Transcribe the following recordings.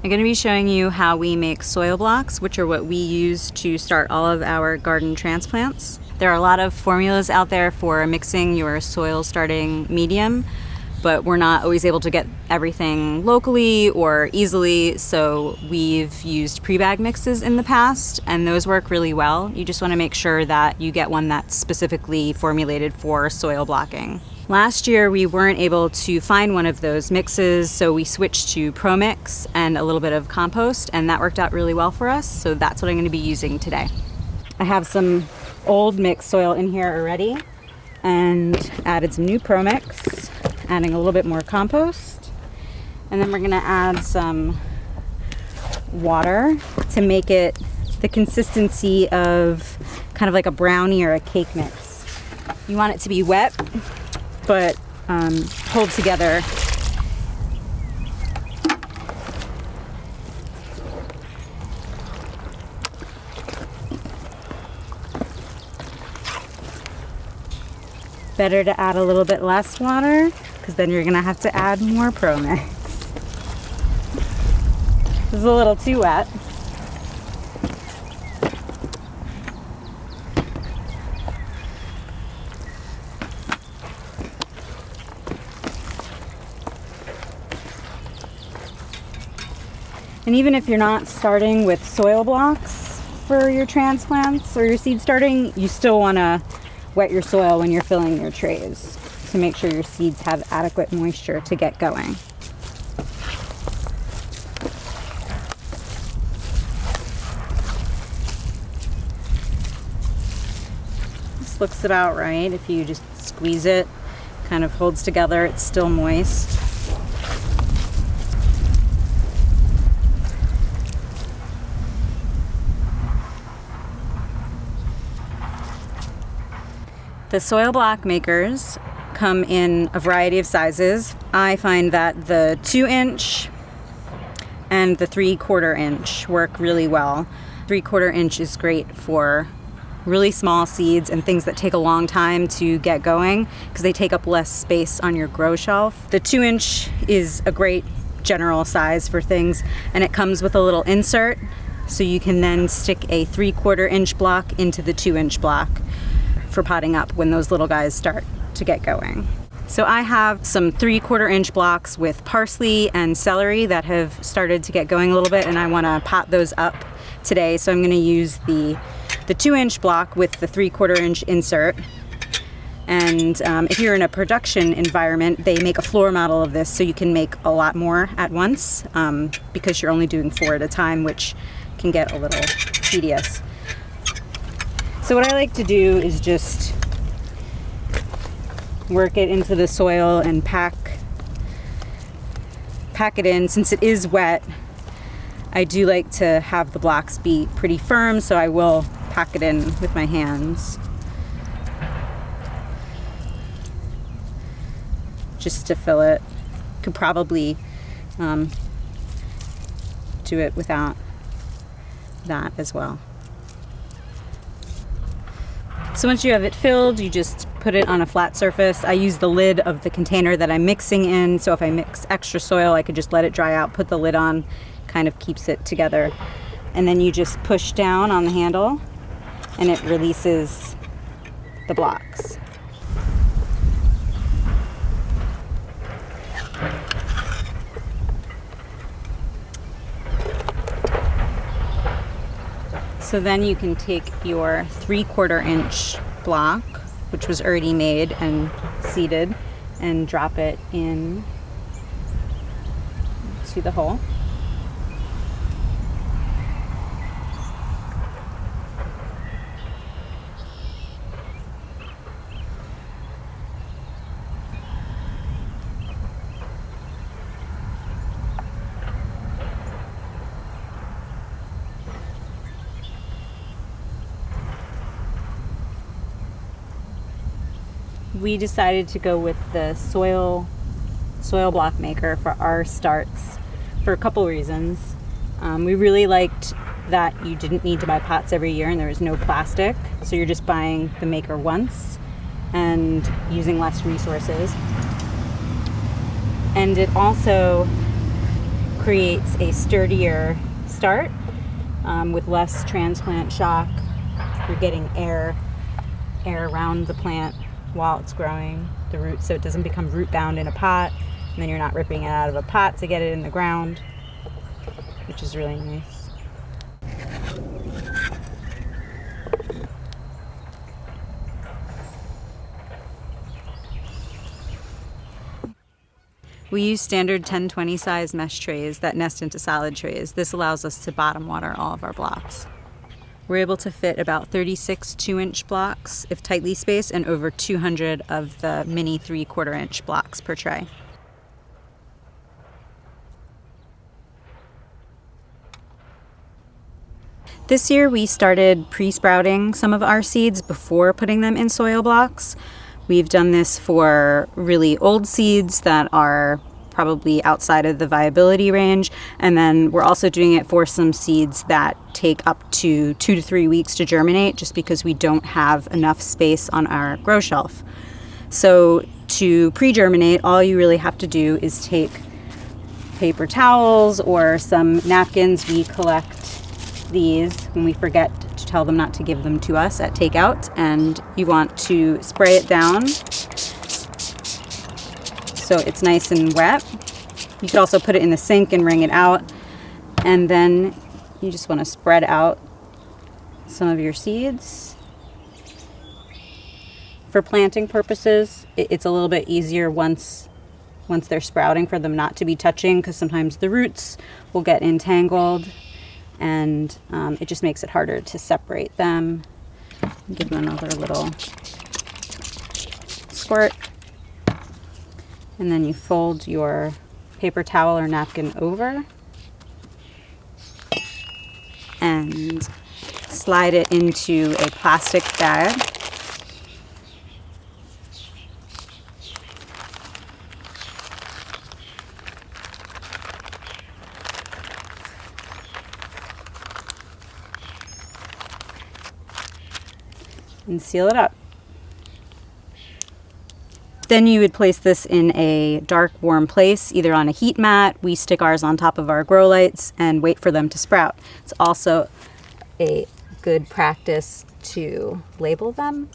I'm going to be showing you how we make soil blocks, which are what we use to start all of our garden transplants. There are a lot of formulas out there for mixing your soil starting medium, but we're not always able to get everything locally or easily, so we've used pre-bag mixes in the past, and those work really well. You just want to make sure that you get one that's specifically formulated for soil blocking. Last year we weren't able to find one of those mixes, so we switched to Pro Mix and a little bit of compost, and that worked out really well for us, so that's what I'm going to be using today. I have some old mixed soil in here already and added some new Pro Mix, adding a little bit more compost, and then we're going to add some water to make it the consistency of kind of like a brownie or a cake mix. You want it to be wet but hold together. Better to add a little bit less water, because then you're gonna have to add more Pro Mix. This is a little too wet. And even if you're not starting with soil blocks for your transplants or your seed starting, you still want to wet your soil when you're filling your trays to make sure your seeds have adequate moisture to get going. This looks about right. If you just squeeze it, kind of holds together, it's still moist. The soil block makers come in a variety of sizes. I find that the 2-inch and the 3/4 inch work really well. 3/4 inch is great for really small seeds and things that take a long time to get going because they take up less space on your grow shelf. The 2-inch is a great general size for things, and it comes with a little insert, so you can then stick a 3/4 inch block into the 2-inch block for potting up when those little guys start to get going. So I have some 3/4 inch blocks with parsley and celery that have started to get going a little bit, and I want to pot those up today. So I'm going to use the 2-inch block with the 3/4 inch insert. And if you're in a production environment, they make a floor model of this so you can make a lot more at once because you're only doing 4 at a time, which can get a little tedious. So what I like to do is just work it into the soil and pack it in. Since it is wet, I do like to have the blocks be pretty firm, so I will pack it in with my hands just to fill it. Could probably do it without that as well. So once you have it filled, you just put it on a flat surface. I use the lid of the container that I'm mixing in, so if I mix extra soil, I could just let it dry out, put the lid on, kind of keeps it together. And then you just push down on the handle and it releases the blocks. So then you can take your 3/4 inch block, which was already made and seeded, and drop it in to the hole. We decided to go with the soil block maker for our starts for a couple reasons. We really liked that you didn't need to buy pots every year and there was no plastic, so you're just buying the maker once and using less resources. And it also creates a sturdier start with less transplant shock. You're getting air around the plant while it's growing the roots, so it doesn't become root bound in a pot, and then you're not ripping it out of a pot to get it in the ground, which is really nice. We use standard 10-20 size mesh trays that nest into solid trays. This allows us to bottom water all of our blocks. We're able to fit about 36 2-inch blocks if tightly spaced, and over 200 of the mini 3/4 inch blocks per tray. This year we started pre-sprouting some of our seeds before putting them in soil blocks. We've done this for really old seeds that are probably outside of the viability range, and then we're also doing it for some seeds that take up to 2 to 3 weeks to germinate, just because we don't have enough space on our grow shelf. So to pre-germinate, all you really have to do is take paper towels or some napkins. We collect these when we forget to tell them not to give them to us at takeout, and you want to spray it down so it's nice and wet. You could also put it in the sink and wring it out, and then you just want to spread out some of your seeds. For planting purposes, it's a little bit easier once they're sprouting for them not to be touching, because sometimes the roots will get entangled, and it just makes it harder to separate them. Give them another little squirt, and then you fold your paper towel or napkin over and slide it into a plastic bag. And seal it up. Then you would place this in a dark, warm place, either on a heat mat. We stick ours on top of our grow lights and wait for them to sprout. It's also a good practice to label them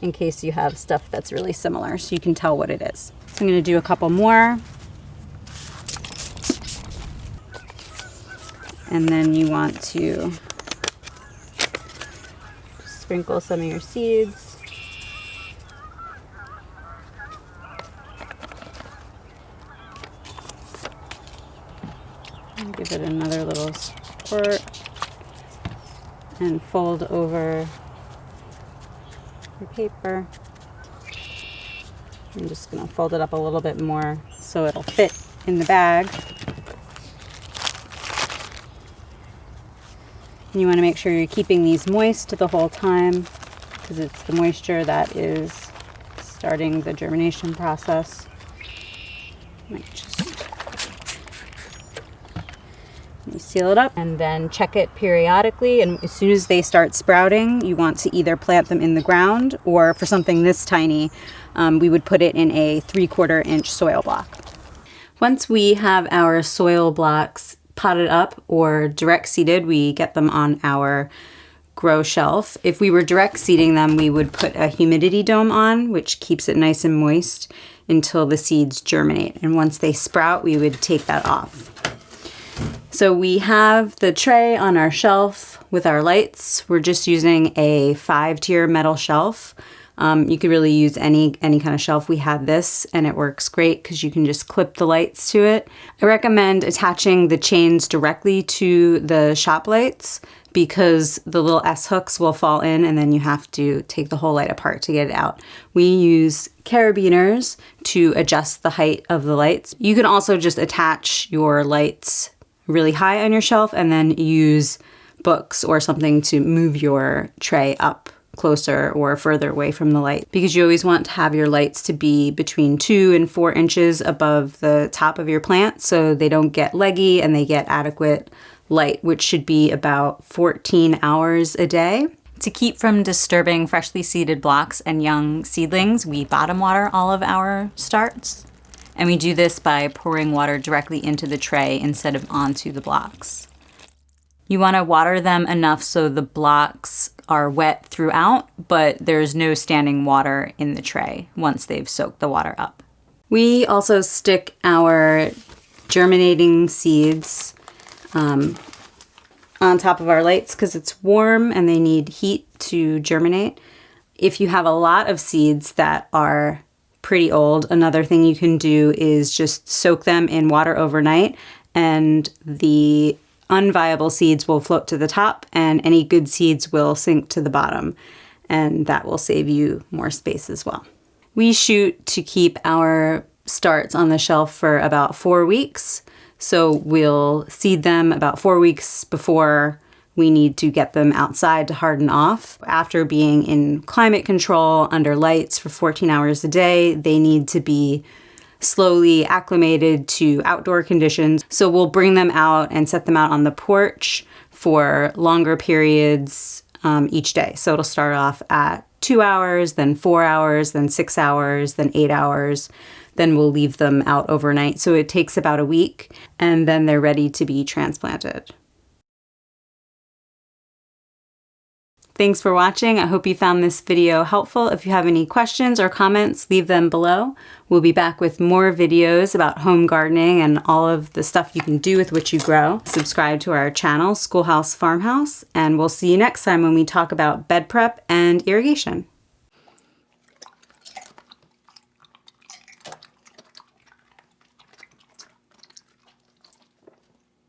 in case you have stuff that's really similar, so you can tell what it is. So I'm going to do a couple more. And then you want to sprinkle some of your seeds. And give it another little squirt and fold over your paper. I'm just going to fold it up a little bit more so it'll fit in the bag. And you want to make sure you're keeping these moist the whole time, because it's the moisture that is starting the germination process. You seal it up and then check it periodically, and as soon as they start sprouting, you want to either plant them in the ground, or for something this tiny, we would put it in a 3/4 inch soil block. Once we have our soil blocks potted up or direct seeded, we get them on our grow shelf. If we were direct seeding them, we would put a humidity dome on, which keeps it nice and moist until the seeds germinate. And once they sprout, we would take that off. So we have the tray on our shelf with our lights. We're just using a 5-tier metal shelf. You could really use any kind of shelf. We had this, and it works great because you can just clip the lights to it. I recommend attaching the chains directly to the shop lights, because the little S-hooks will fall in and then you have to take the whole light apart to get it out. We use carabiners to adjust the height of the lights. You can also just attach your lights really high on your shelf and then use books or something to move your tray up closer or further away from the light, because you always want to have your lights to be between 2 and 4 inches above the top of your plant so they don't get leggy and they get adequate light, which should be about 14 hours a day. To keep from disturbing freshly seeded blocks and young seedlings, we bottom water all of our starts. And we do this by pouring water directly into the tray instead of onto the blocks. You want to water them enough so the blocks are wet throughout, but there's no standing water in the tray once they've soaked the water up. We also stick our germinating seeds on top of our lights because it's warm and they need heat to germinate. If you have a lot of seeds that are pretty old, another thing you can do is just soak them in water overnight, and the unviable seeds will float to the top and any good seeds will sink to the bottom, and that will save you more space as well. We shoot to keep our starts on the shelf for about 4 weeks, so we'll seed them about 4 weeks before we need to get them outside to harden off. After being in climate control under lights for 14 hours a day, they need to be slowly acclimated to outdoor conditions. So we'll bring them out and set them out on the porch for longer periods each day. So it'll start off at 2 hours, then 4 hours, then 6 hours, then 8 hours. Then we'll leave them out overnight. So it takes about a week, and then they're ready to be transplanted. Thanks for watching. I hope you found this video helpful. If you have any questions or comments, leave them below. We'll be back with more videos about home gardening and all of the stuff you can do with what you grow. Subscribe to our channel, Schoolhouse Farmhouse, and we'll see you next time when we talk about bed prep and irrigation.